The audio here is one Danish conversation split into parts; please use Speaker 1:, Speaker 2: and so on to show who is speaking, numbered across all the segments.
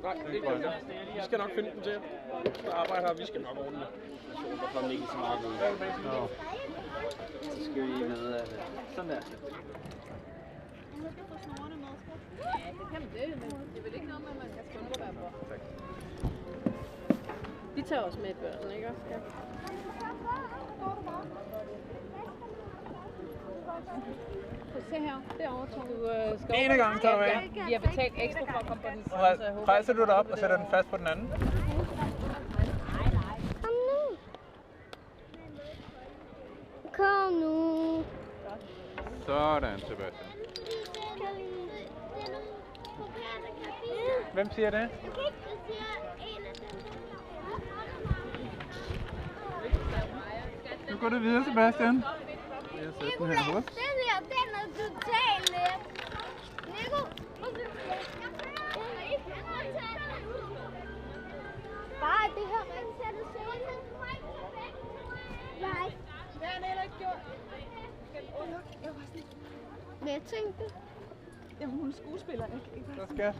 Speaker 1: Nej, det kan vi. Vi skal nok finde den til. Der arbejder her, vi skal nok ordne det.
Speaker 2: Der kommer ikke så meget ud. Så skal vi videre af det. Sådan der.
Speaker 3: Ja, det kan man det, men det er vel ikke noget med, at man skal undvære på.
Speaker 1: Tak.
Speaker 3: De tager også med i børsen, ikke også? Ja. Se her, derovre tror du skal
Speaker 1: Ene gang tager du af.
Speaker 3: Vi har betalt ekstra for at komme på den side, så jeg håber...
Speaker 1: Rejser du dig op og sætter den fast på den anden?
Speaker 4: Kom nu.
Speaker 1: Sådan, Sebastian. Hvem siger det? Nu går det videre, Sebastian. Jeg sætter den her hos.
Speaker 4: Den er totalt let. Nico, bare det her ringssættet sikkert. Nej.
Speaker 3: Det har han heller ikke gjort.
Speaker 4: Jeg var sådan... Men jeg tænkte...
Speaker 3: Jamen, hun er skuespiller, ikke?
Speaker 1: Så skal.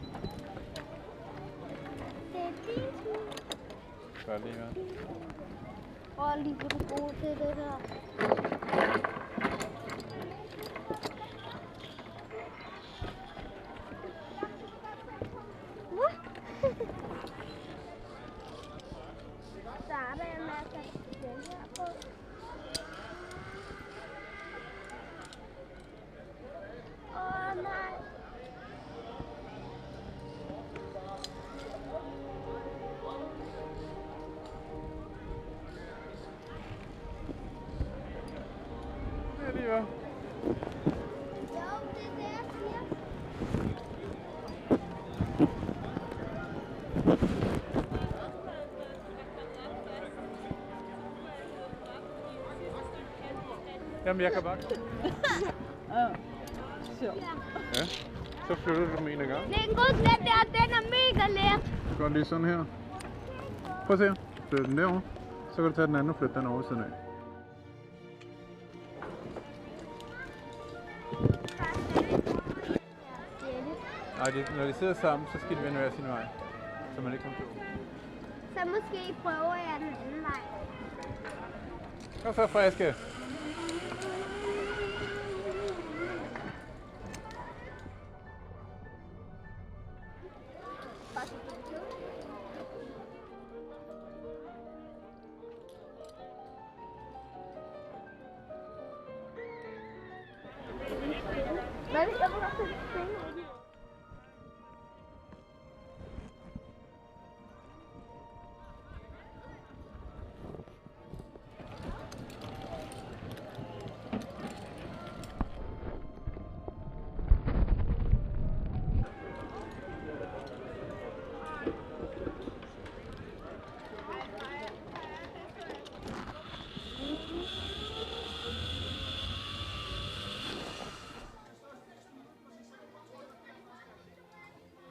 Speaker 4: Det er din tur.
Speaker 1: Gør lige her.
Speaker 4: Åh, lige hvor du er god til det der. Der er der en masse af den her på. Åh, nej.
Speaker 1: Ja, lige var.
Speaker 4: Jo, det er det, jeg siger.
Speaker 1: Jamen, jeg kan bare. Ja, så flytter du dem en gang.
Speaker 4: Det er en god let der, den er mega let.
Speaker 1: Du går lige sådan her. Prøv at se her. Flyt den derovre. Så kan du tage den anden og flytte den over ved siden af. Nej, når de sidder sammen, så skal de vende hver sin vej. Så man ikke kommer til.
Speaker 4: Så måske prøver jeg den anden vej.
Speaker 1: Kom så, friske.
Speaker 4: Hvad hvis jeg vil også sætte penge?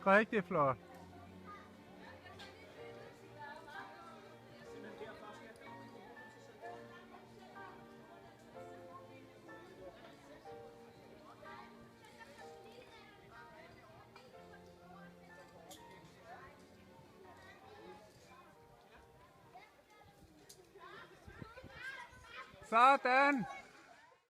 Speaker 1: Rigtig flot. Sådan.